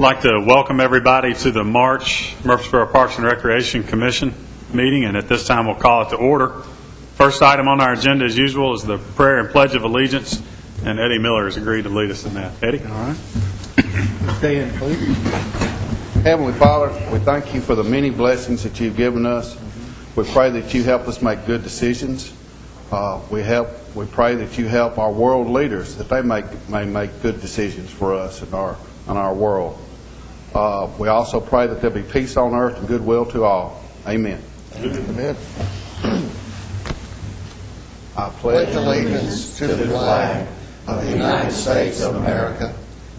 like to welcome everybody to the March Murfreesboro Parks and Recreation Commission meeting, and at this time we'll call it to order. First item on our agenda, as usual, is the prayer and pledge of allegiance, and Eddie Miller has agreed to lead us in that. Eddie? All right. Stand, please. Heavenly Father, we thank you for the many blessings that you've given us. We pray that you help us make good decisions. We pray that you help our world leaders, that they may make good decisions for us in our world. We also pray that there be peace on earth and goodwill to all. Amen. Amen. I pledge Allegiance to the flag of the United States of America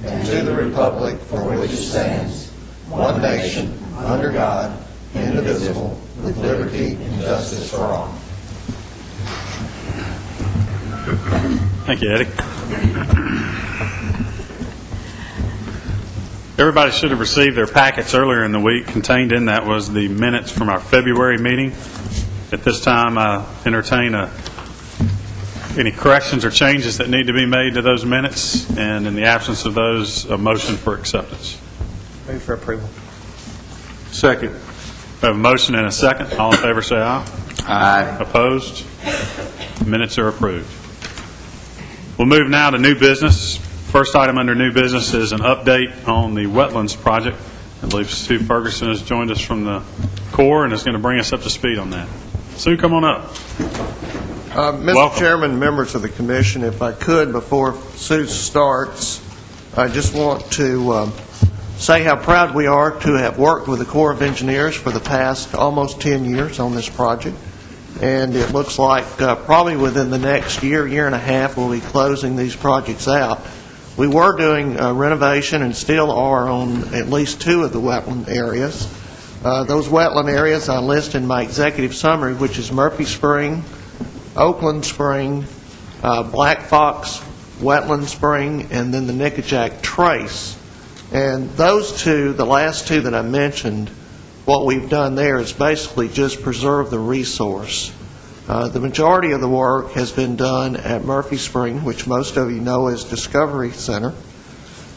and to the republic for which it stands, one nation, under God, indivisible, with liberty and justice for all. Thank you, Eddie. Everybody should have received their packets earlier in the week. Contained in that was the minutes from our February meeting. At this time, I entertain any corrections or changes that need to be made to those minutes, and in the absence of those, a motion for acceptance. Move for approval. Second. We have a motion and a second. All in favor say aye. Aye. Opposed? Minutes are approved. We'll move now to new business. First item under new business is an update on the wetlands project. I believe Sue Ferguson has joined us from the Corps and is going to bring us up to speed on that. Sue, come on up. Mr. Welcome. Chairman, members of the Commission, if I could, before Sue starts, I just want to say how proud we are to have worked with the Corps of Engineers for the past almost 10 years on this project. And it looks like probably within the next year and a half, we'll be closing these projects out. We were doing renovation and still are on at least 2 of the wetland areas. Those wetland areas I list in my executive summary, which is Murphy Spring, Oakland Spring, Black Fox Wetland Spring, and then the Nickajack Trace. And those 2, the last 2 that I mentioned, what we've done there is basically just preserve the resource. The majority of the work has been done at Murphy Spring, which most of you know as Discovery Center,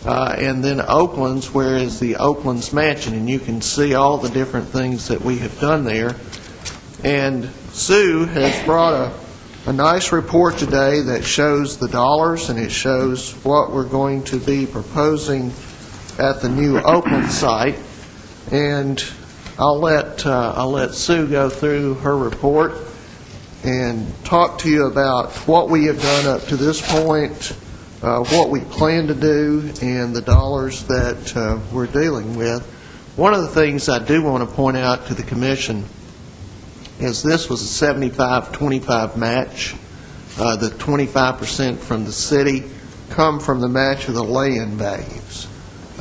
and then Oakland's, where is the Oakland's Mansion, and you can see all the different things that we have done there. And Sue has brought a nice report today that shows the dollars, and it shows what we're going to be proposing at the new Oakland site. And I'll let Sue go through her report and talk to you about what we have done up to this point, what we plan to do, and the dollars that we're dealing with. One of the things I do want to point out to the Commission is this was a 75-25 match. The 25% from the city come from the match of the land values.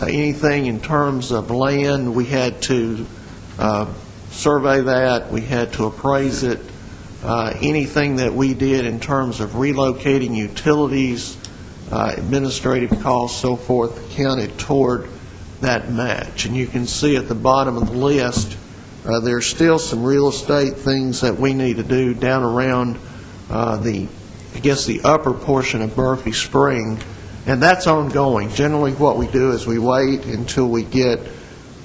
Anything in terms of land, we had to survey that, we had to appraise it. Anything that we did in terms of relocating utilities, administrative costs, so forth, counted toward that match. And you can see at the bottom of the list, there's still some real estate things that we need to do down around the upper portion of Murphy Spring, and that's ongoing. Generally what we do is we wait until we get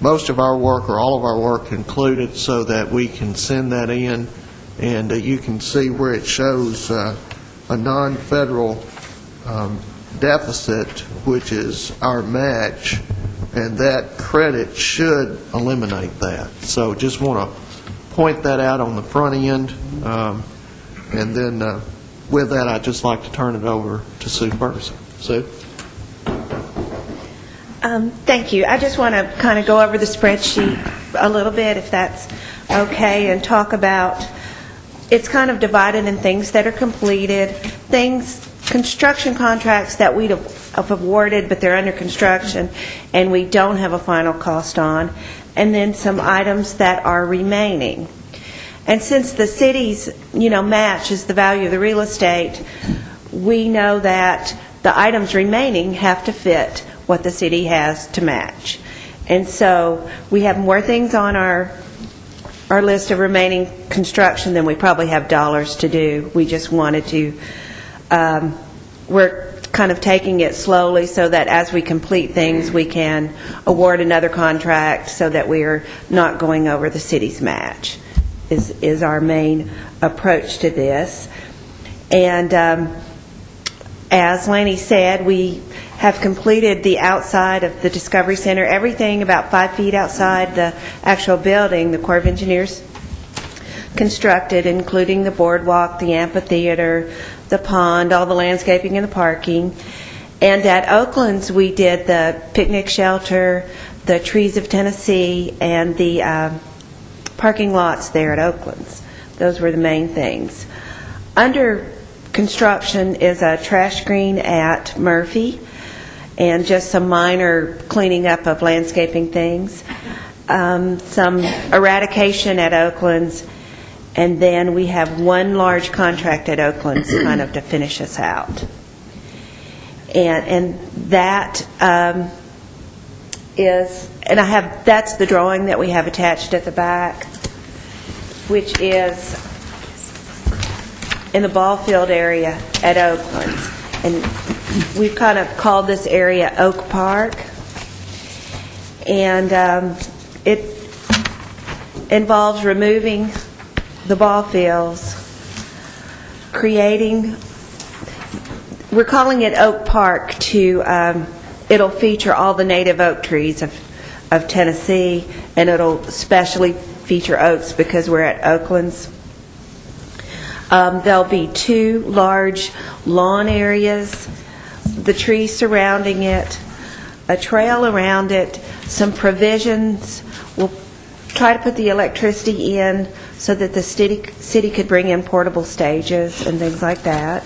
most of our work or all of our work concluded so that we can send that in, and you can see where it shows a non-federal deficit, which is our match, and that credit should eliminate that. So just want to point that out on the front end, and then with that I'd just like to turn it over to Sue Ferguson. Sue? Thank you. I just want to kind of go over the spreadsheet a little bit, if that's okay, and talk about, it's kind of divided in things that are completed, construction contracts that we have awarded but they're under construction and we don't have a final cost on, and then some items that are remaining. And since the city's match is the value of the real estate, we know that the items remaining have to fit what the city has to match. And so we have more things on our list of remaining construction than we probably have dollars to do. We just wanted to, we're kind of taking it slowly so that as we complete things, we can award another contract so that we are not going over the city's match, is our main approach to this. And as Lanny said, we have completed the outside of the Discovery Center, everything about 5 feet outside the actual building. The Corps of Engineers constructed, including the boardwalk, the amphitheater, the pond, all the landscaping and the parking. And at Oakland's, we did the picnic shelter, the Trees of Tennessee, and the parking lots there at Oakland's. Those were the main things. Under construction is a trash screen at Murphy and just some minor cleaning up of landscaping things, some eradication at Oakland's, and then we have one large contract at Oakland's kind of to finish us out. And that is, and that's the drawing that we have attached at the back, which is in the ball field area at Oakland's. And we've kind of called this area Oak Park. And it involves removing the ball fields, creating, we're calling it Oak Park to, it'll feature all the native oak trees of Tennessee, and it'll especially feature oaks because we're at Oakland's. There'll be 2 large lawn areas, the trees surrounding it, a trail around it, some provisions. We'll try to put the electricity in so that the city could bring in portable stages and things like that.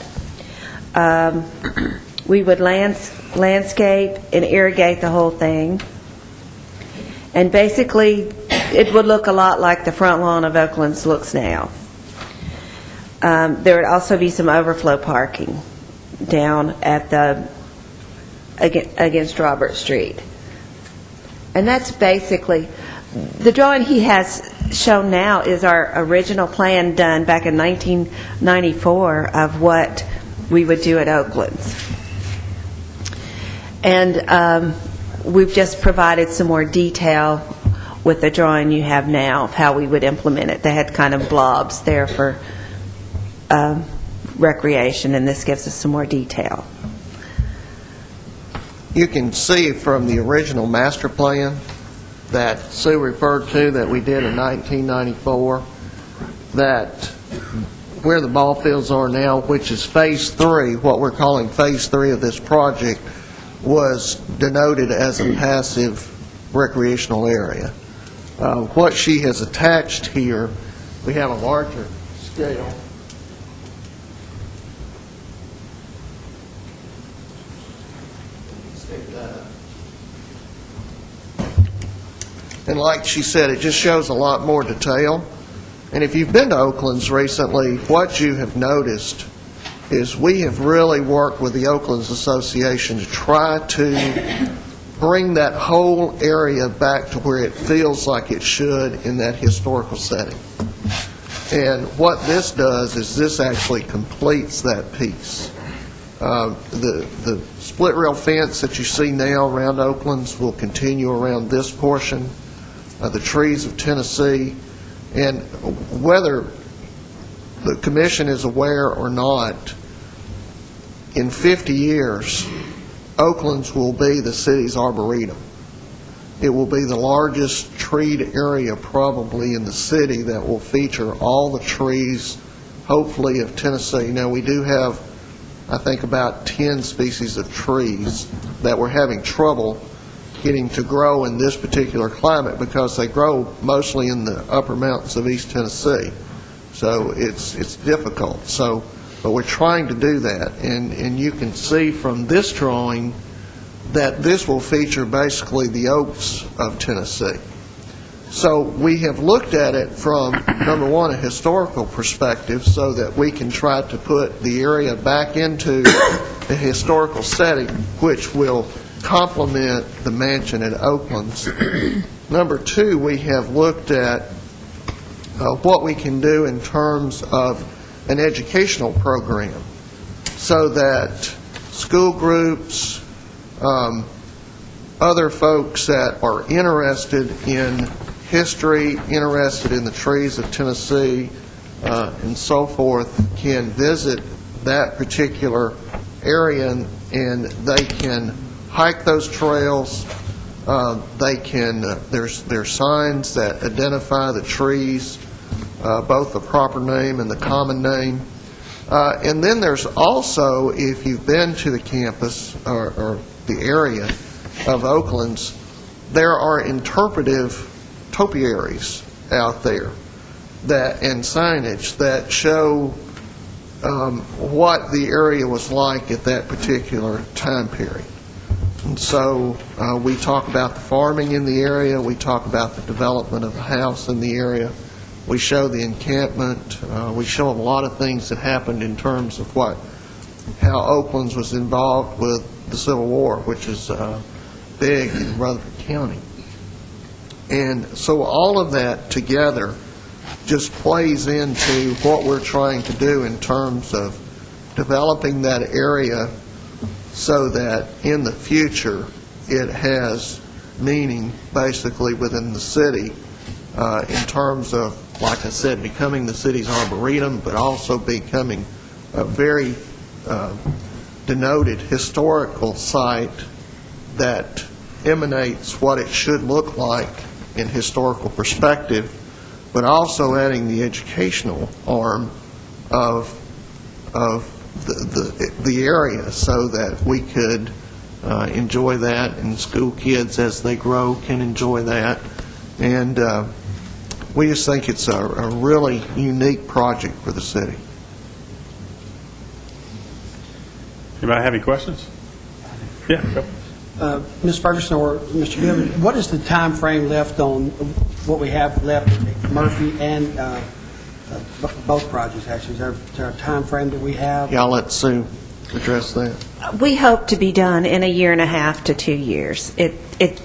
We would landscape and irrigate the whole thing. And basically, it would look a lot like the front lawn of Oakland's looks now. There would also be some overflow parking down at against Robert Street. And that's basically, the drawing he has shown now is our original plan done back in 1994 of what we would do at Oakland's. And we've just provided some more detail with the drawing you have now of how we would implement it. They had kind of blobs there for recreation, and this gives us some more detail. You can see from the original master plan that Sue referred to that we did in 1994, that where the ball fields are now, which is Phase 3, what we're calling Phase 3 of this project, was denoted as a passive recreational area. What she has attached here, we have a larger scale. And like she said, it just shows a lot more detail. And if you've been to Oakland's recently, what you have noticed is we have really worked with the Oakland's Association to try to bring that whole area back to where it feels like it should in that historical setting. And what this does is this actually completes that piece. The split rail fence that you see now around Oakland's will continue around this portion. The Trees of Tennessee, and whether the Commission is aware or not, in 50 years, Oakland's will be the city's arboretum. It will be the largest treed area probably in the city that will feature all the trees, hopefully, of Tennessee. Now, we do have, I think, about 10 species of trees that we're having trouble getting to grow in this particular climate because they grow mostly in the upper mountains of East Tennessee. So it's difficult. But we're trying to do that. And you can see from this drawing that this will feature basically the oaks of Tennessee. So we have looked at it from, number one, a historical perspective so that we can try to put the area back into a historical setting, which will complement the mansion at Oakland's. Number two, we have looked at what we can do in terms of an educational program so that school groups, other folks that are interested in history, interested in the trees of Tennessee, and so forth, can visit that particular area, and they can hike those trails. They can, there's signs that identify the trees, both the proper name and the common name. And then there's also, if you've been to the campus or the area of Oakland's, there are interpretive topiaries out there that, and signage that show what the area was like at that particular time period. And so we talk about the farming in the area, we talk about the development of the house in the area, we show the encampment, we show a lot of things that happened in terms of how Oakland's was involved with the Civil War, which is big in Rutherford County. And so all of that together just plays into what we're trying to do in terms of developing that area so that in the future it has meaning basically within the city in terms of, like I said, becoming the city's arboretum, but also becoming a very denoted historical site that emanates what it should look like in historical perspective, but also adding the educational arm of the area so that we could enjoy that, and school kids as they grow can enjoy that. And we just think it's a really unique project for the city. Anybody have any questions? Yeah, go. Ms. Ferguson or Mr. Goodman, what is the time frame left on what we have left at Murphy and both projects, actually? Is there a time frame that we have? Yeah, I'll let Sue address that. We hope to be done in 1.5 to 2 years. It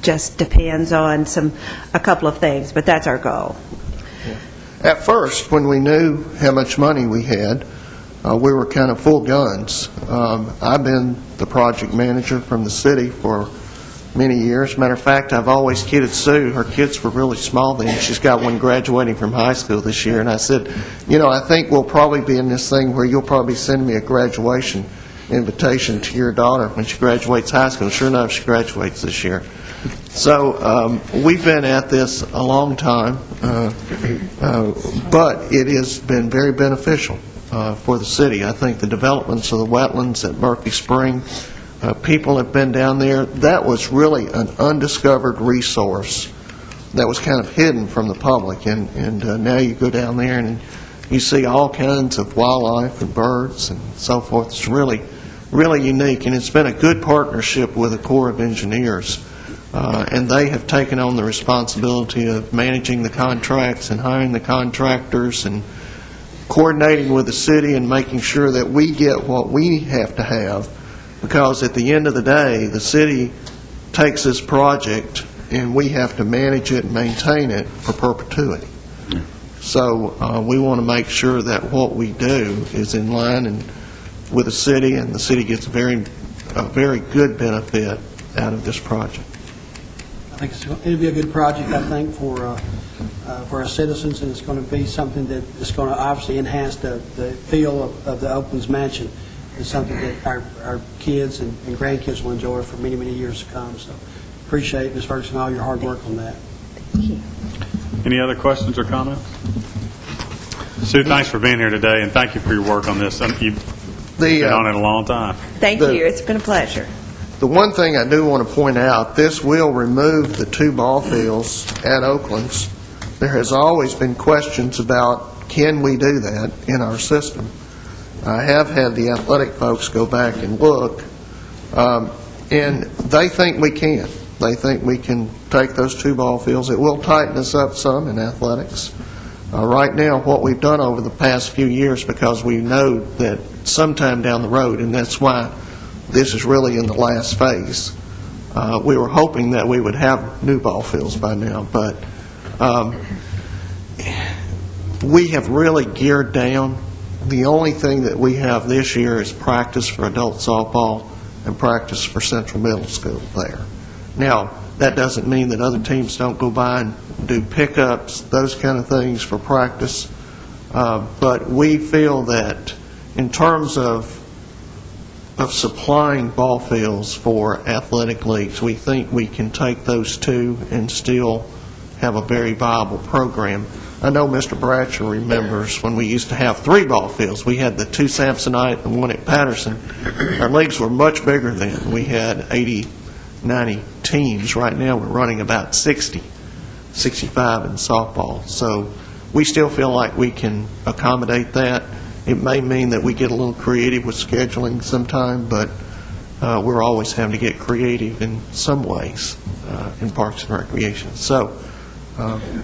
just depends on a couple of things, but that's our goal. At first, when we knew how much money we had, we were kind of full guns. I've been the project manager from the city for many years. Matter of fact, I've always kidded Sue. Her kids were really small then. She's got one graduating from high school this year. And I said, I think we'll probably be in this thing where you'll probably send me a graduation invitation to your daughter when she graduates high school. Sure enough, she graduates this year. So we've been at this a long time, but it has been very beneficial for the city. I think the developments of the wetlands at Murphy Spring, people have been down there. That was really an undiscovered resource that was kind of hidden from the public, and now you go down there and you see all kinds of wildlife and birds and so forth. It's really, really unique, and it's been a good partnership with the Corps of Engineers, and they have taken on the responsibility of managing the contracts and hiring the contractors and coordinating with the city and making sure that we get what we have to have, because at the end of the day, the city takes this project and we have to manage it and maintain it for perpetuity. So we want to make sure that what we do is in line and with the city, and the city gets a very good benefit out of this project. I think it'll be a good project, I think, for our citizens, and it's going to be something that is going to obviously enhance the feel of the Oakland's mansion. It's something that our kids and grandkids will enjoy for many, many years to come. So appreciate, Ms. Ferguson, all your hard work on that. Any other questions or comments? Sue, thanks for being here today, and thank you for your work on this. You've been on it a long time. Thank you. It's been a pleasure. The one thing I do want to point out, this will remove the 2 ball fields at Oakland's. There has always been questions about, can we do that in our system? I have had the athletic folks go back and look, and they think we can. They think we can take those 2 ball fields. It will tighten us up some in athletics. Right now, what we've done over the past few years, because we know that sometime down the road, and that's why this is really in the last phase, we were hoping that we would have new ball fields by now, but we have really geared down the only thing that we have this year is practice for adult softball and practice for Central Middle School there. Now, that doesn't mean that other teams don't go by and do pickups, those kind of things for practice. But we feel that in terms of supplying ball fields for athletic leagues, we think we can take those two and still have a very viable program. I know Mr. Bratcher remembers when we used to have 3 ball fields. We had the 2 Samsonite and 1 at Patterson. Our leagues were much bigger then. We had 80, 90 teams. Right now, we're running about 60, 65 in softball. So we still feel like we can accommodate that. It may mean that we get a little creative with scheduling sometime, but we're always having to get creative in some ways in Parks and Recreation. So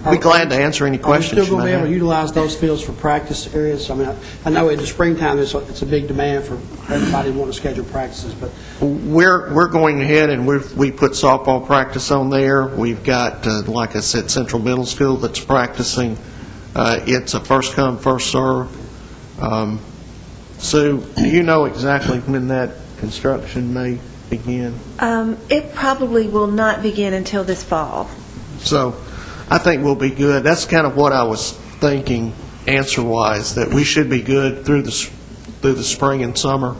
be glad to answer any questions Are we you still going to may be able to have. utilize those fields for practice areas? I mean, I know in the springtime, it's a big demand for everybody wanting to schedule practices, but We're going ahead and we put softball practice on there. We've got, like I said, Central Middle School that's practicing. It's a first come, first serve. Sue, do you know exactly when that construction may begin? It probably will not begin until this fall. So I think we'll be good. That's kind of what I was thinking answer-wise, that we should be good through the spring and summer,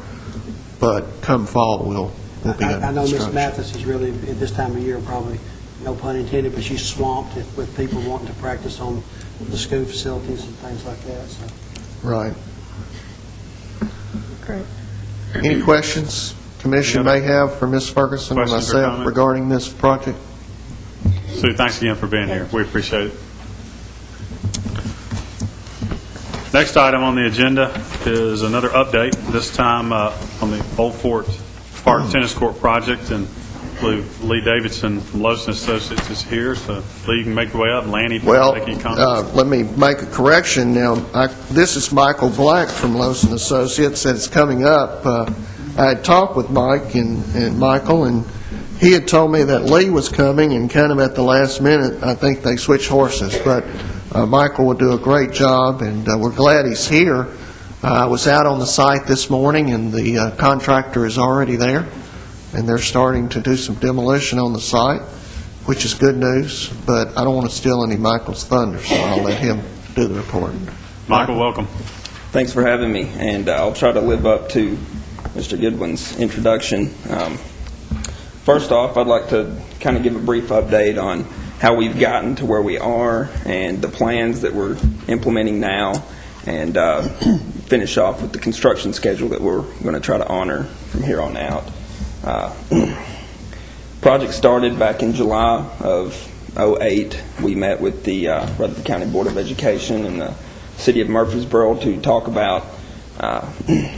but come fall, we'll be I under know Ms. construction. Mathis is really, at this time of year, probably, no pun intended, but she's swamped with people wanting to practice on the school facilities and things like that, so. Right. Great. Any questions Commission may have for Ms. Ferguson or Questions or myself comments? regarding this project? Sue, thanks again for being here. We appreciate it. Next item on the agenda is another update, this time on the Old Fort Park Tennis Court project, and I believe Lee Davidson from Lowson Associates is here, so Lee, you can make your way up. Lanny, if you Well, want to make any comments. let me make a correction now. This is Michael Black from Lowson Associates, and it's coming up. I had talked with Mike and Michael, and he had told me that Lee was coming, and kind of at the last minute, I think they switched horses. But Michael will do a great job, and we're glad he's here. I was out on the site this morning, and the contractor is already there, and they're starting to do some demolition on the site, which is good news, but I don't want to steal any Michael's thunder, so I'll let him do the report. Michael, welcome. Thanks for having me, and I'll try to live up to Mr. Goodwin's introduction. First off, I'd like to kind of give a brief update on how we've gotten to where we are and the plans that we're implementing now, and finish off with the construction schedule that we're going to try to honor from here on out. Project started back in July of '08. We met with the Rutherford County Board of Education and the City of Murfreesboro to talk about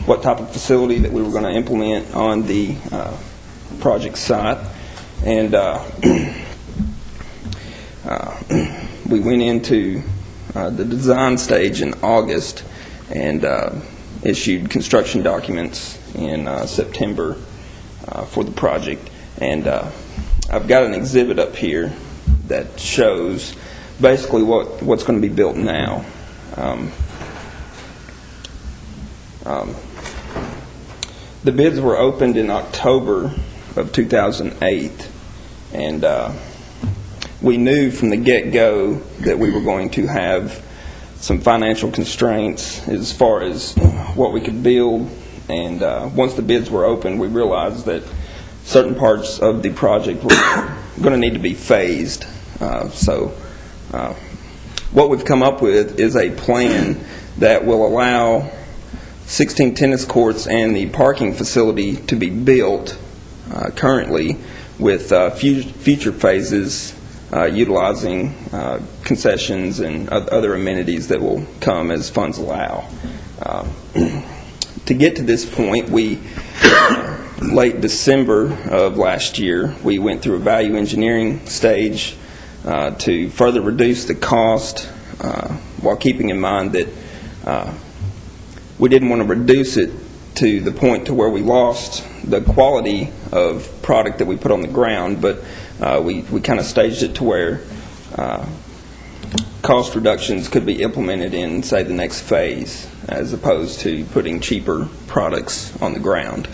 what type of facility that we were going to implement on the project site. And we went into the design stage in August and issued construction documents in September for the project. And I've got an exhibit up here that shows basically what's going to be built now. The bids were opened in October of 2008, and we knew from the get-go that we were going to have some financial constraints as far as what we could build. And once the bids were open, we realized that certain parts of the project were going to need to be phased. So what we've come up with is a plan that will allow 16 tennis courts and the parking facility to be built currently, with future phases utilizing concessions and other amenities that will come as funds allow. To get to this point, we, late December of last year, we went through a value engineering stage to further reduce the cost, while keeping in mind that we didn't want to reduce it to the point to where we lost the quality of product that we put on the ground, but we kind of staged it to where cost reductions could be implemented in, say, the next phase, as opposed to putting cheaper products on the ground.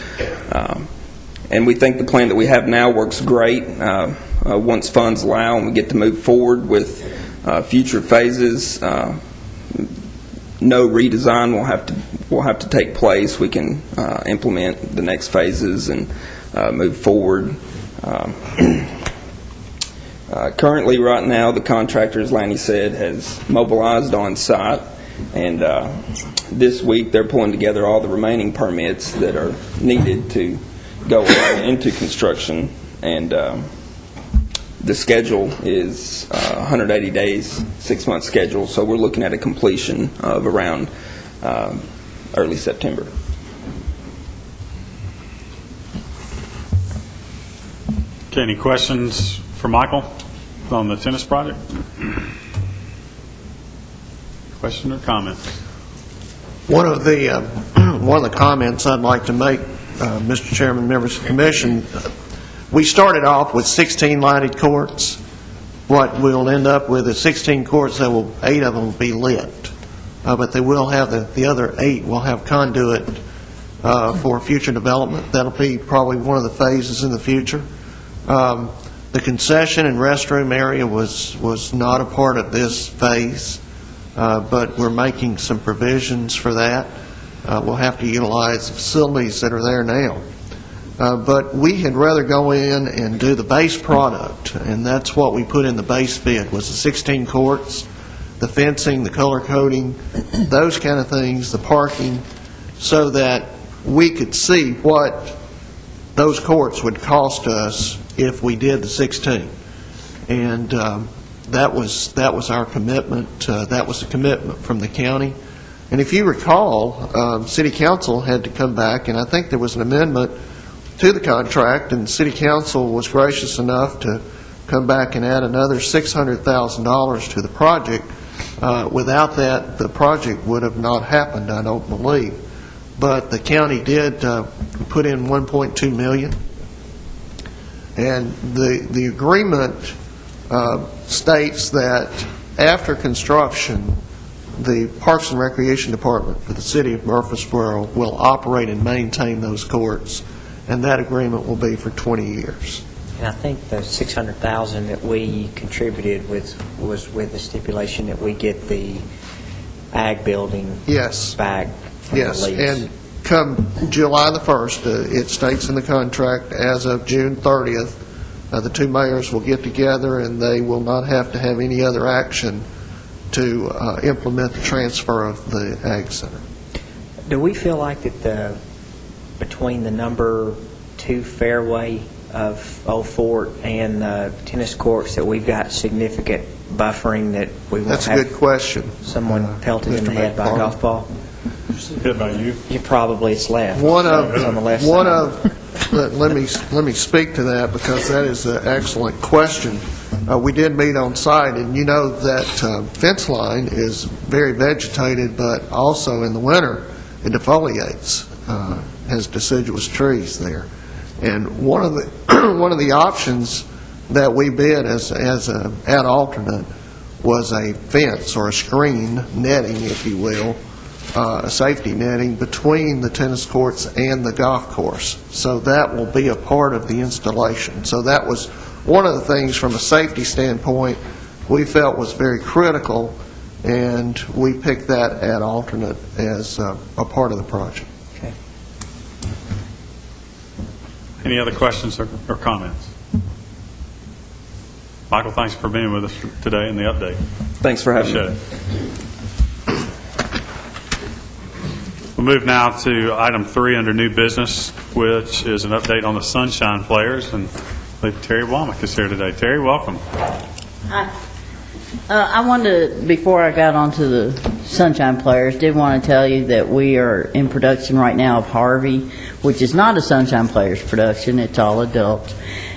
And we think the plan that we have now works great. Once funds allow and we get to move forward with future phases, no redesign will have to take place. We can implement the next phases and move forward. Currently, right now, the contractor, as Lanny said, has mobilized on site, and this week they're pulling together all the remaining permits that are needed to go into construction, and the schedule is 180 days, 6-month schedule, so we're looking at a completion of around early September. Okay, any questions for Michael on the tennis project? Question or comment? One of the comments I'd like to make, Mr. Chairman, members of the commission, we started off with 16 lighted courts. What we'll end up with is 16 courts, 8 of them will be lit. But they will have, the other 8 will have conduit for future development. That'll be probably one of the phases in the future. The concession and restroom area was not a part of this phase, but we're making some provisions for that. We'll have to utilize the facilities that are there now. But we had rather go in and do the base product, and that's what we put in the base bid, was the 16 courts, the fencing, the color coding, those kind of things, the parking, so that we could see what those courts would cost us if we did the 16. And that was our commitment. That was a commitment from the county. And if you recall, City Council had to come back, and I think there was an amendment to the contract, and City Council was gracious enough to come back and add another $600,000 to the project. Without that, the project would have not happened, I don't believe. But the county did put in $1.2 million. And the agreement states that after construction, the Parks and Recreation Department for the City of Murfreesboro will operate and maintain those courts, and that agreement will be for 20 years. And I think the $600,000 that we contributed was with the stipulation that we get the ag building Yes. back from the Yes, lease. and come July the 1st, it states in the contract, as of June 30th, the two mayors will get together and they will not have to have any other action to implement the transfer of the ag center. Do we feel like that between the number 2 fairway of Old Fort and the tennis courts that we've got significant buffering, that we won't That's a have good question. someone pelted in Mr. the head by a McFarland. golf ball? Hit by you? Probably it's left. One It's on the left one side. let me speak to that, because that is an excellent question. We did meet on site, and you know that fence line is very vegetated, but also in the winter it defoliates, has deciduous trees there. And one of the options that we bid as an ad alternate was a fence or a screen, netting, if you will, a safety netting between the tennis courts and the golf course. So that will be a part of the installation. So that was one of the things from a safety standpoint we felt was very critical, and we picked that ad alternate as a part of the project. Okay. Any other questions or comments? Michael, thanks for being with us today in the update. Thanks for having me. Appreciate it. We'll move now to item 3 under new business, which is an update on the Sunshine Players, and I believe Terry Womack is here today. Terry, welcome. Hi. I wanted to, before I got onto the Sunshine Players, did want to tell you that we are in production right now of Harvey, which is not a Sunshine Players production, it's all adult.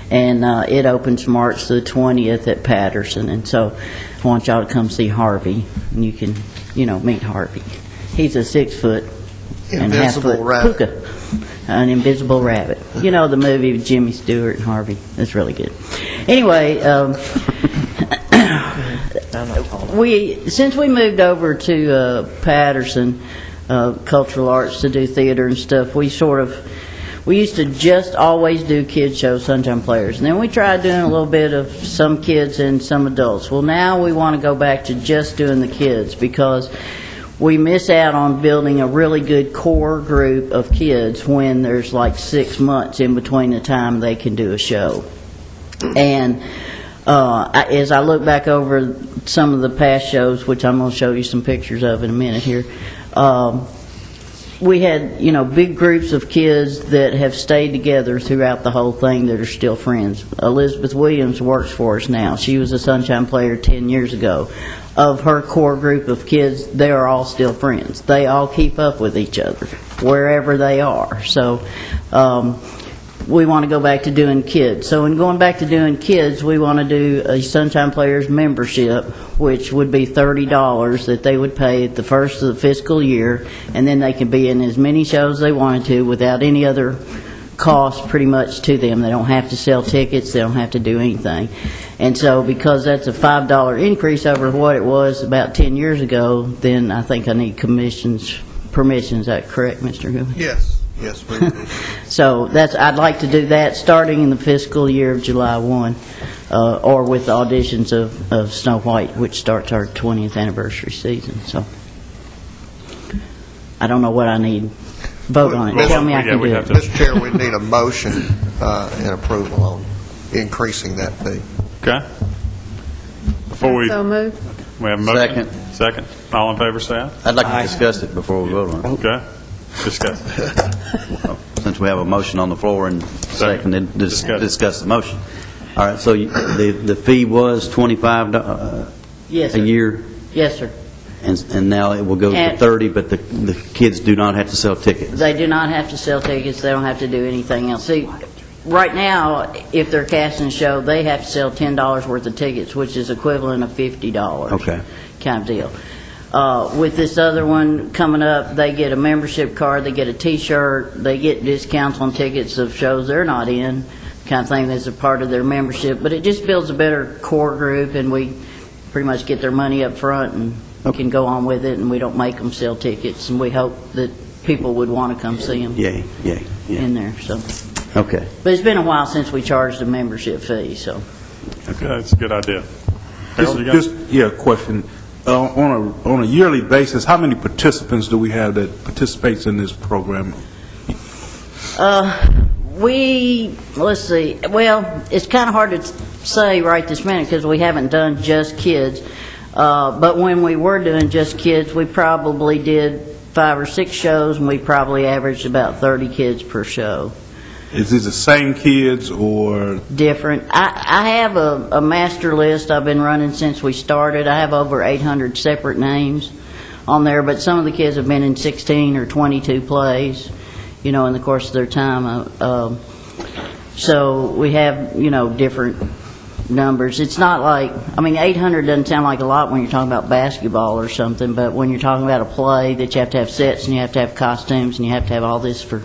And it opens March the 20th at Patterson. And so I want y'all to come see Harvey, and you can, meet Harvey. He's a 6-foot and Invisible half-foot rabbit. puka, an invisible rabbit. You know the movie with Jimmy Stewart and Harvey? It's really good. Anyway, I'm not tall enough. since we moved over to Patterson Cultural Arts to do theater and stuff, we used to just always do kid shows, Sunshine Players. And then we tried doing a little bit of some kids and some adults. Well, now we want to go back to just doing the kids because we miss out on building a really good core group of kids when there's like 6 months in between the time they can do a show. And as I look back over some of the past shows, which I'm going to show you some pictures of in a minute here, we had, big groups of kids that have stayed together throughout the whole thing that are still friends. Elizabeth Williams works for us now. She was a Sunshine Player 10 years ago. Of her core group of kids, they are all still friends. They all keep up with each other wherever they are. So we want to go back to doing kids. So in going back to doing kids, we want to do a Sunshine Players membership, which would be $30 that they would pay at the first of the fiscal year, and then they can be in as many shows they wanted to without any other cost pretty much to them. They don't have to sell tickets. They don't have to do anything. And so because that's a $5 increase over what it was about 10 years ago, then I think I need permission. Is that correct, Mr. Goodman? Yes, we do. So I'd like to do that starting in the fiscal year of July 1, or with the auditions of Snow White, which starts our 20th anniversary season. So I don't know what I need. Vote on it. Tell me I can do it. Mr. Chair, we need a motion and approval on increasing that fee. Okay. Before we So moved. have a motion. Second. All in favor, say aye. I'd like to discuss it before we vote on it. Okay. Discuss. Since we have a motion on the floor and second, then discuss the motion. All right, so the fee was $25 Yes, a sir. year, Yes, sir. and now it will go to And- 30, but the kids do not have to sell tickets. They do not have to sell tickets. They don't have to do anything else. See, right now, if they're casting a show, they have to sell $10 worth of tickets, which is equivalent of $50. Okay. Kind of deal. With this other one coming up, they get a membership card, they get a T-shirt, they get discounts on tickets of shows they're not in, kind of thing that's a part of their membership. But it just builds a better core group, and we pretty much get their money up front and can go on with it, and we don't make them sell tickets, and we hope that people would want to come see them Yay. in there. So, Okay. but it's been a while since we charged a membership fee, so. Okay, that's a good idea. Harold, you got- Just, question. On a yearly basis, how many participants do we have that participates in this program? Let's see, well, it's kind of hard to say right this minute because we haven't done just kids. But when we were doing just kids, we probably did 5 or 6 shows, and we probably averaged about 30 kids per show. Is this the same kids or? Different. I have a master list I've been running since we started. I have over 800 separate names on there, but some of the kids have been in 16 or 22 plays, in the course of their time. So we have, different numbers. It's not like, 800 doesn't sound like a lot when you're talking about basketball or something, but when you're talking about a play that you have to have sets and you have to have costumes and you have to have all this for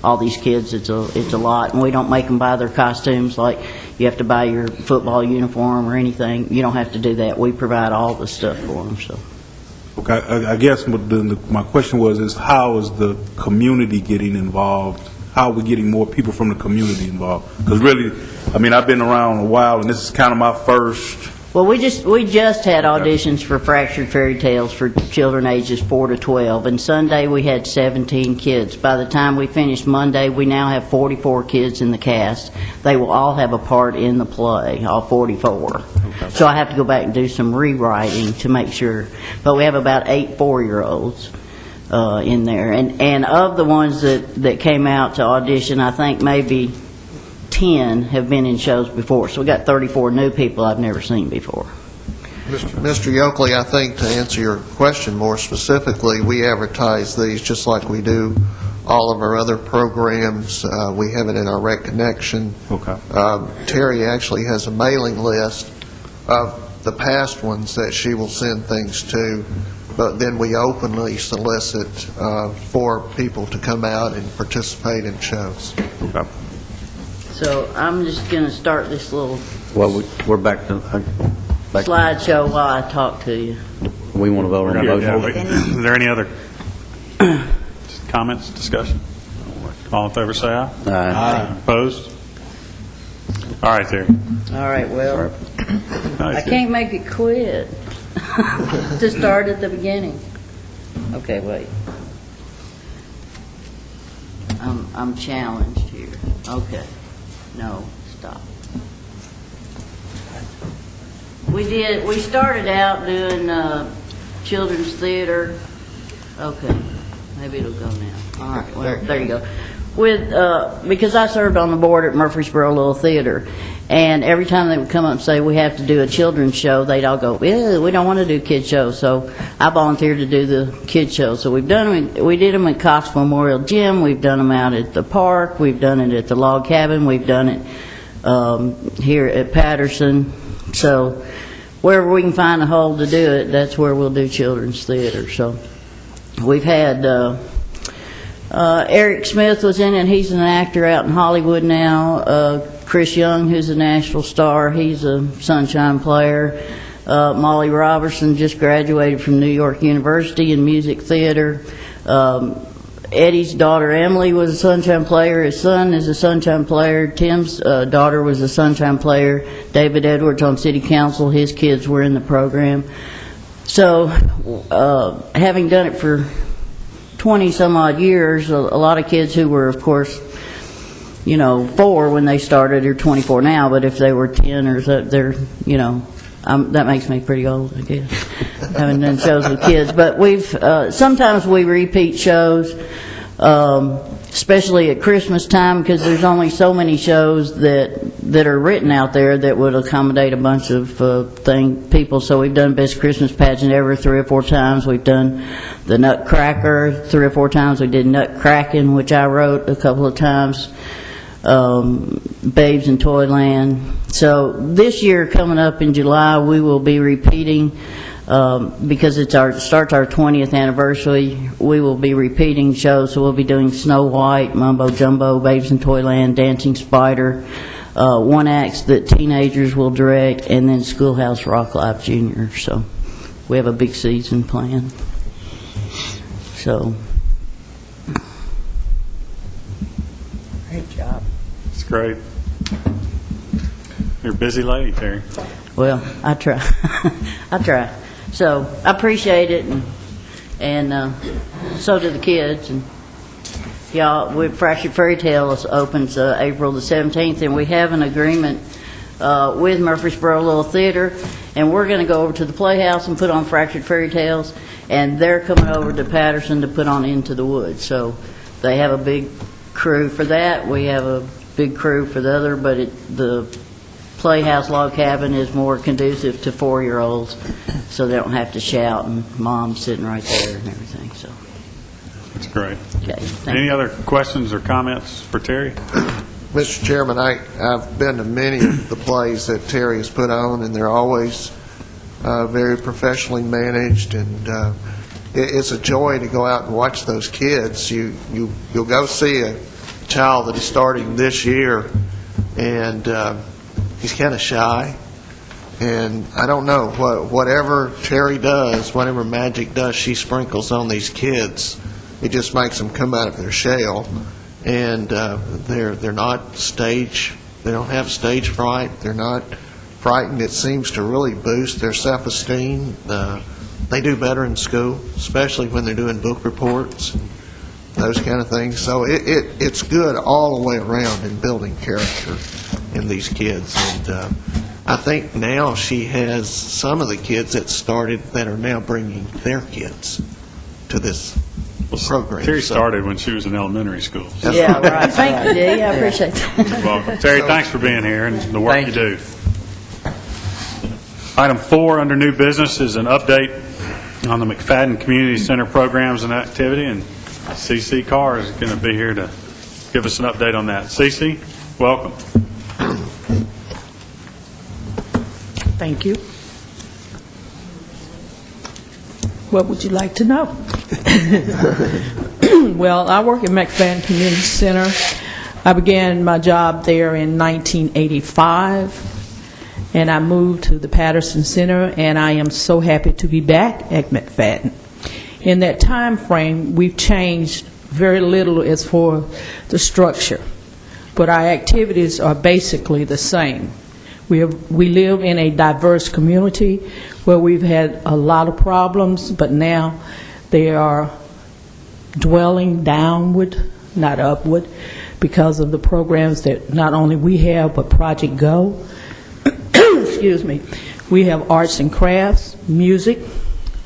all these kids, it's a lot. And we don't make them buy their costumes like you have to buy your football uniform or anything. You don't have to do that. We provide all the stuff for them. So. Okay, I guess my question is how is the community getting involved? How are we getting more people from the community involved? Because really, I've been around a while, and this is kind of my first. Well, we just had auditions for Fractured Fairy Tales for children ages 4 to 12, and Sunday we had 17 kids. By the time we finished Monday, we now have 44 kids in the cast. They will all have a part in the play, all 44. Okay. So I have to go back and do some rewriting to make sure. But we have about 8 4-year-olds in there, and of the ones that came out to audition, I think maybe 10 have been in shows before, so we got 34 new people I've never seen before. Mr. Yoakley, I think to answer your question more specifically, we advertise these just like we do all of our other programs. We have it in our Rec Connection. Okay. Terry actually has a mailing list of the past ones that she will send things to, but then we openly solicit for people to come out and participate in shows. Okay. So I'm just going to start this little... Well, we're back to, slideshow while I talk to you. We want to vote on the motion. Is there any other comments, discussion? All in favor, say aye. Aye. Opposed? All right, Terry. All right, well, I Nice. can't make it quit. To start at the beginning. Okay, wait. I'm challenged here. Okay. No, stop. We started out doing children's theater. Okay, maybe it'll go now. All right, well, there you go. Because I served on the board at Murfreesboro Little Theater, and every time they would come up and say, we have to do a children's show, they'd all go, we don't want to do kid shows. So I volunteered to do the kid show. So we did them at Cox Memorial Gym, we've done them out at the park, we've done it at the log cabin, we've done it here at Patterson. So wherever we can find a hole to do it, that's where we'll do children's theater. So we've had Eric Smith was in it. He's an actor out in Hollywood now. Chris Young, who's a national star, he's a Sunshine player. Molly Robertson just graduated from New York University in music theater. Eddie's daughter Emily was a Sunshine player. His son is a Sunshine player. Tim's daughter was a Sunshine player. David Edwards on City Council, his kids were in the program. So having done it for 20-some-odd years, a lot of kids who were, of course, 4 when they started are 24 now, but if they were 10 or so, they're, that makes me pretty old, I guess, having done shows with kids. But sometimes we repeat shows, especially at Christmas time, because there's only so many shows that are written out there that would accommodate a bunch of people. So we've done Best Christmas Pageant Ever 3 or 4 times. We've done the Nutcracker 3 or 4 times. We did Nutcrackin', which I wrote a couple of times. Babes in Toyland. So this year, coming up in July, we will be repeating, because it starts our 20th anniversary, we will be repeating shows. So we'll be doing Snow White, Mumbo Jumbo, Babes in Toyland, Dancing Spider, one acts that teenagers will direct, and then Schoolhouse Rock Live Junior. So we have a big season planned. So Great job. It's great. You're a busy lady, Terry. well, I try. I try. So I appreciate it, and so do the kids. And y'all, Fractured Fairy Tales opens April the 17th, and we have an agreement with Murfreesboro Little Theater, and we're going to go over to the Playhouse and put on Fractured Fairy Tales, and they're coming over to Patterson to put on Into the Woods. So they have a big crew for that. We have a big crew for the other, but the Playhouse Log Cabin is more conducive to 4-year-olds, so they don't have to shout, and Mom's sitting right there and everything. So That's great. okay, thank Any you. other questions or comments for Terry? Mr. Chairman, I've been to many of the plays that Terry has put on, and they're always very professionally managed, and it's a joy to go out and watch those kids. You'll go see a child that is starting this year, and he's kind of shy, and I don't know, whatever Terry does, whatever magic does she sprinkles on these kids, it just makes them come out of their shell. And they're not they don't have stage fright, they're not frightened. It seems to really boost their self-esteem. They do better in school, especially when they're doing book reports and those kind of things. So it's good all the way around in building character in these kids. And I think now she has some of the kids that started that are now bringing their kids to this program. Terry So- started when she was in elementary school. Yeah, right. Thank you, Dee. I appreciate that. You're welcome. Terry, thanks for being here and the work you do. Item 4 under new business is an update on the McFadden Community Center programs and activity, and C.C. Carr is going to be here to give us an update on that. C.C., welcome. Thank you. What would you like to know? Well, I work at McFadden Community Center. I began my job there in 1985, and I moved to the Patterson Center, and I am so happy to be back at McFadden. In that time frame, we've changed very little as for the structure, but our activities are basically the same. We live in a diverse community where we've had a lot of problems, but now they are dwelling downward, not upward, because of the programs that not only we have, but Project Go. Excuse me. We have arts and crafts, music,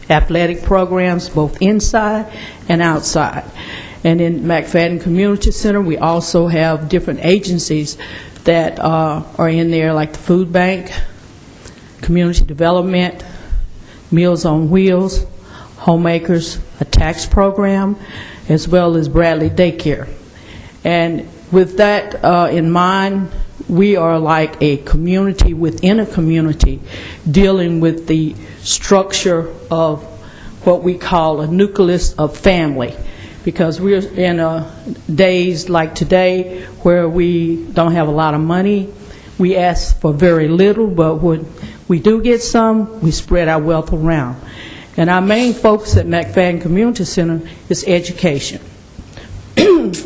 athletic programs, both inside and outside. And in McFadden Community Center, we also have different agencies that are in there, like the Food Bank, Community Development, Meals on Wheels, Homemakers, a tax program, as well as Bradley Daycare. And with that in mind, we are like a community within a community dealing with the structure of what we call a nucleus of family, because we're in days like today where we don't have a lot of money. We ask for very little, but when we do get some, we spread our wealth around. And our main focus at McFadden Community Center is education.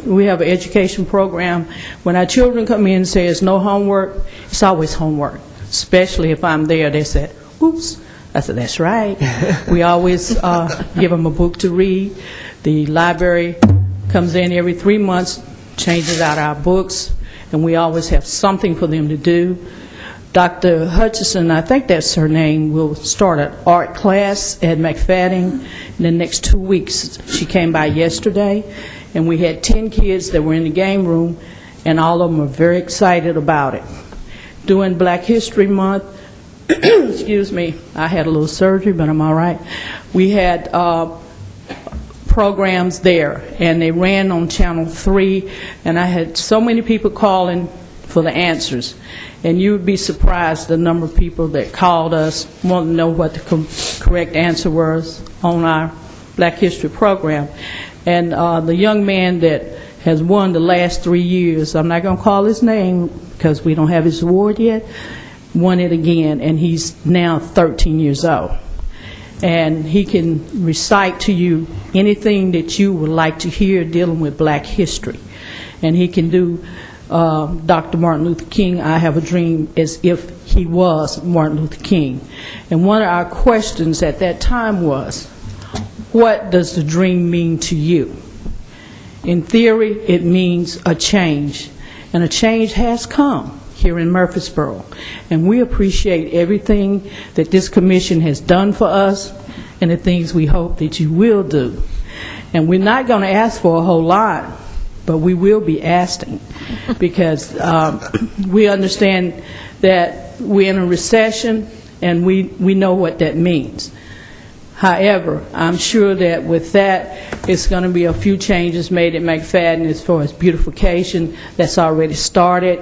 We have an education program. When our children come in and say there's no homework, it's always homework, especially if I'm there. They said, oops. I said, that's right. We always give them a book to read. The library comes in every 3 months, changes out our books, and we always have something for them to do. Dr. Hutchison, I think that's her name, will start an art class at McFadden in the next 2 weeks. She came by yesterday, and we had 10 kids that were in the game room, and all of them are very excited about it. During Black History Month, excuse me, I had a little surgery, but I'm all right. We had programs there, and they ran on Channel 3, and I had so many people calling for the answers. And you would be surprised the number of people that called us, wanting to know what the correct answer was on our Black History program. And the young man that has won the last 3 years, I'm not going to call his name because we don't have his award yet, won it again, and he's now 13 years old. And he can recite to you anything that you would like to hear dealing with Black history. And he can do Dr. Martin Luther King, I Have a Dream, as if he was Martin Luther King. And one of our questions at that time was, what does the dream mean to you? In theory, it means a change. And a change has come here in Murfreesboro. And we appreciate everything that this commission has done for us and the things we hope that you will do. And we're not going to ask for a whole lot, but we will be asking, because we understand that we're in a recession, and we know what that means. However, I'm sure that with that, it's going to be a few changes made at McFadden as far as beautification that's already started.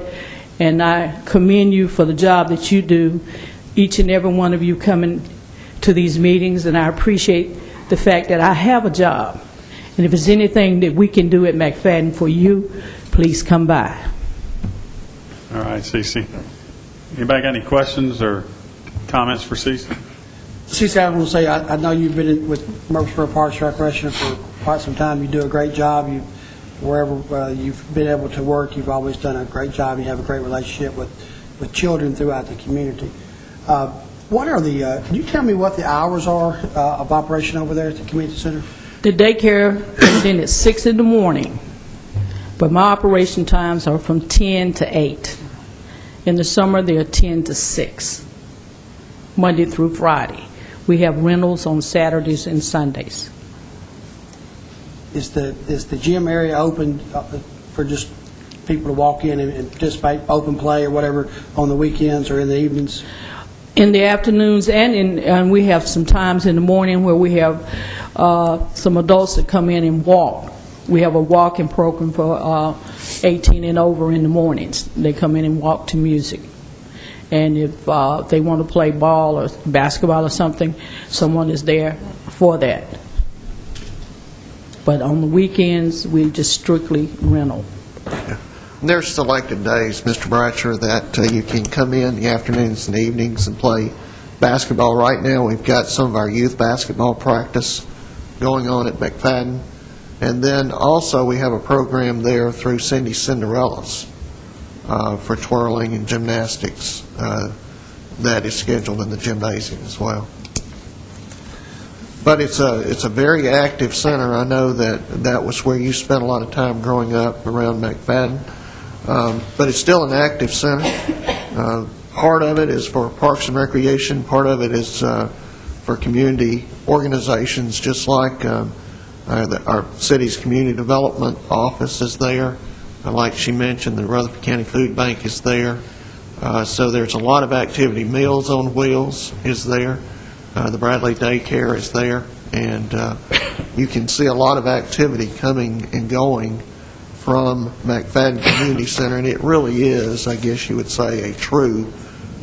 And I commend you for the job that you do, each and every one of you coming to these meetings, and I appreciate the fact that I have a job. And if there's anything that we can do at McFadden for you, please come by. All right, Cece. Anybody got any questions or comments for Cece? Cece, I want to say, I know you've been with Murfreesboro Parks and Recreation for quite some time. You do a great job. Wherever you've been able to work, you've always done a great job. You have a great relationship with children throughout the community. What are the, can you tell me what the hours are of operation over there at the community center? The daycare comes in at 6 in the morning, but my operation times are from 10 to 8. In the summer, they're 10 to 6, Monday through Friday. We have rentals on Saturdays and Sundays. Is the gym area open for just people to walk in and participate, open play or whatever, on the weekends or in the evenings? In the afternoons, and we have some times in the morning where we have some adults that come in and walk. We have a walking program for 18 and over in the mornings. They come in and walk to music. And if they want to play ball or basketball or something, someone is there for that. But on the weekends, we just strictly rental. There's selected days, Mr. Bratcher, that you can come in the afternoons and evenings and play basketball. Right now, we've got some of our youth basketball practice going on at McFadden. And then also, we have a program there through Cindy Cinderella's for twirling and gymnastics that is scheduled in the gymnasium as well. But it's a very active center. I know that was where you spent a lot of time growing up around McFadden. But it's still an active center. Part of it is for Parks and Recreation. Part of it is for community organizations, just like our city's community development office is there. Like she mentioned, the Rutherford County Food Bank is there. So there's a lot of activity. Meals on Wheels is there. The Bradley Daycare is there. And you can see a lot of activity coming and going from McFadden Community Center, and it really is, I guess you would say, a true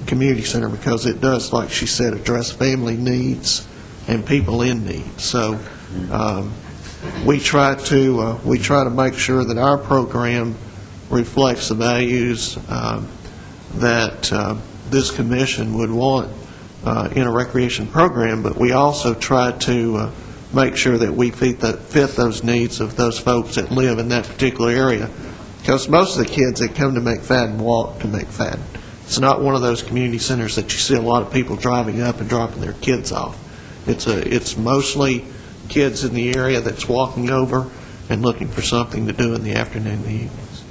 community center because it does, like she said, address family needs and people in need. So we try to make sure that our program reflects the values that this commission would want in a recreation program, but we also try to make sure that we fit those needs of those folks that live in that particular area. Because most of the kids that come to McFadden walk to McFadden. It's not one of those community centers that you see a lot of people driving up and dropping their kids off. It's mostly kids in the area that's walking over and looking for something to do in the afternoon and the evenings.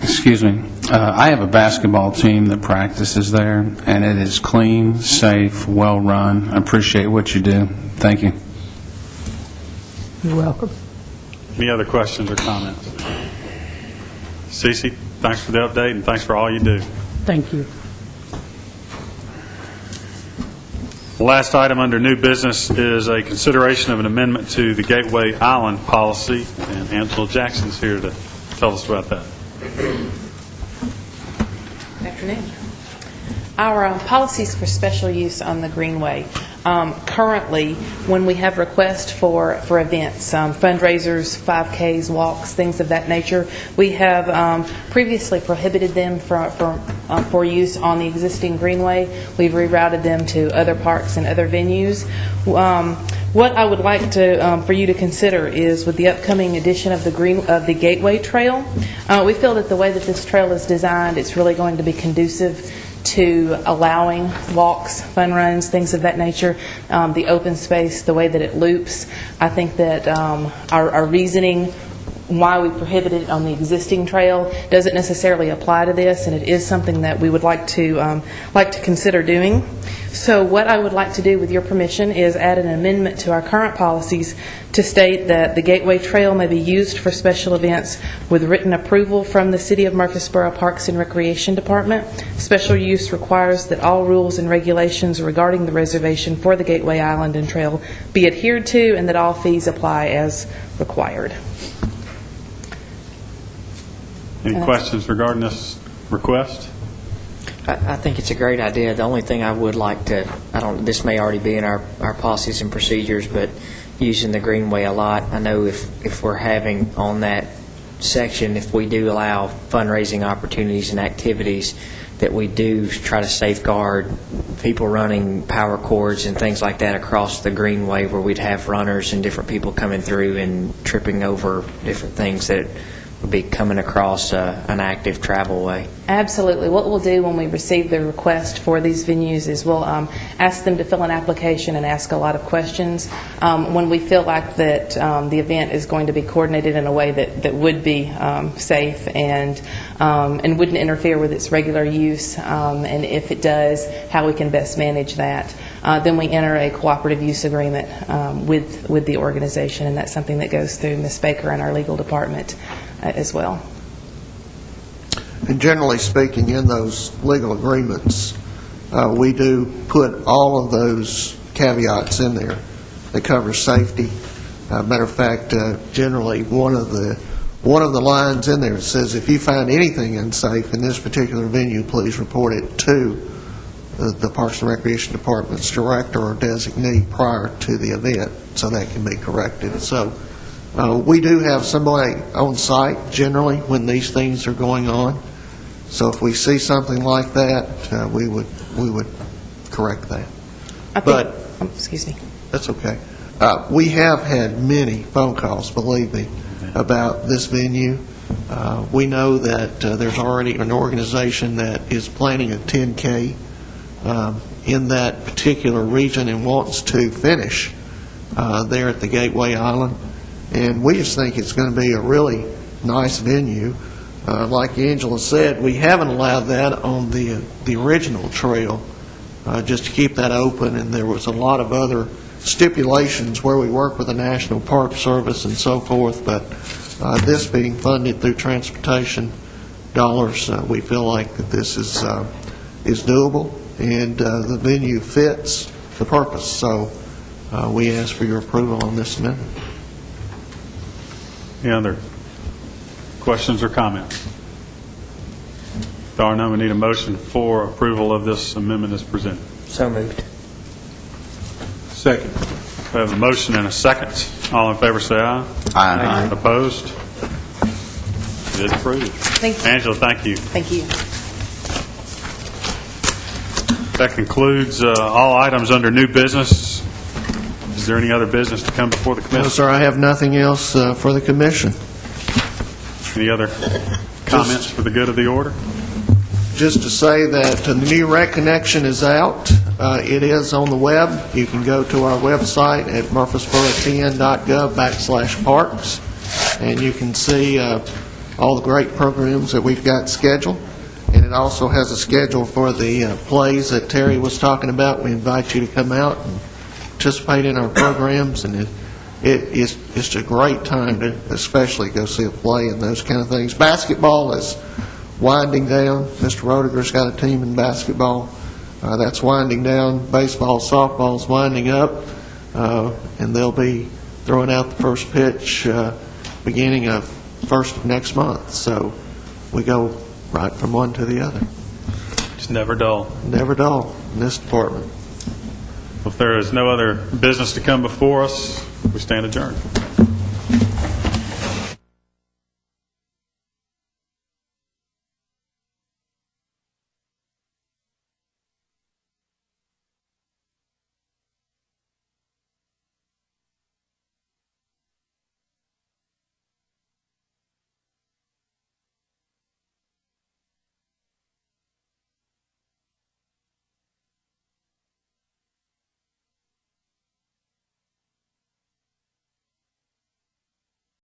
Excuse me. I have a basketball team that practices there, and it is clean, safe, well-run. I appreciate what you do. Thank you. You're welcome. Any other questions or comments? Cece, thanks for the update, and thanks for all you do. Thank you. The last item under new business is a consideration of an amendment to the Gateway Island policy, and Angela Jackson's here to tell us about that. Good afternoon. Our policies for special use on the Greenway. Currently, when we have requests for events, fundraisers, 5Ks, walks, things of that nature, we have previously prohibited them for use on the existing Greenway. We've rerouted them to other parks and other venues. What I would like to for you to consider is, with the upcoming addition of the Gateway Trail, we feel that the way that this trail is designed, it's really going to be conducive to allowing walks, fun runs, things of that nature, the open space, the way that it loops. I think that our reasoning why we prohibited it on the existing trail doesn't necessarily apply to this, and it is something that we would like to consider doing. So what I would like to do, with your permission, is add an amendment to our current policies to state that the Gateway Trail may be used for special events with written approval from the City of Murfreesboro Parks and Recreation Department. Special use requires that all rules and regulations regarding the reservation for the Gateway Island and Trail be adhered to, and that all fees apply as required. Any questions regarding this request? I think it's a great idea. The only thing I would like to, this may already be in our policies and procedures, but using the Greenway a lot, I know if we're having on that section, if we do allow fundraising opportunities and activities, that we do try to safeguard people running power cords and things like that across the Greenway, where we'd have runners and different people coming through and tripping over different things that would be coming across an active travel way. Absolutely. What we'll do when we receive the request for these venues is we'll ask them to fill an application and ask a lot of questions. When we feel like that the event is going to be coordinated in a way that would be safe and wouldn't interfere with its regular use, and if it does, how we can best manage that, then we enter a cooperative use agreement with the organization, and that's something that goes through Ms. Baker and our legal department as well. And generally speaking, in those legal agreements, we do put all of those caveats in there that cover safety. Matter of fact, generally one of the lines in there says, if you find anything unsafe in this particular venue, please report it to the Parks and Recreation Department's director or designee prior to the event, so that can be corrected. So We do have somebody on site generally when these things are going on. So if we see something like that, we would correct that. I think, But- excuse me. That's okay. We have had many phone calls, believe me, about this venue. We know that there's already an organization that is planning a 10K in that particular region and wants to finish there at the Gateway Island. And we just think it's going to be a really nice venue. Like Angela said, we haven't allowed that on the original trail, just to keep that open, and there was a lot of other stipulations where we work with the National Park Service and so forth, but this being funded through transportation dollars, we feel like that this is doable, and the venue fits the purpose. So we ask for your approval on this amendment. Any other questions or comments? If there are none, we need a motion for approval of this amendment as presented. So moved. Second. We have a motion and a second. All in favor, say aye. Aye. Opposed? It is approved. Thank you. Angela, thank you. Thank you. That concludes all items under new business. Is there any other business to come before the No, commission? sir, I have nothing else for the commission. Any other comments for the good of the order? Just to say that the new Rec Connection is out. It is on the web. You can go to our website at murfreesboro10.gov/parks, and you can see all the great programs that we've got scheduled. And it also has a schedule for the plays that Terry was talking about. We invite you to come out and participate in our programs, and it's just a great time to especially go see a play and those kind of things. Basketball is winding down. Mr. Roediger's got a team in basketball. That's winding down. Baseball, softball's winding up, and they'll be throwing out the first pitch beginning of first of next month. So we go right from one to the other. It's never dull. Never dull in this department. If there is no other business to come before us, we stand adjourned.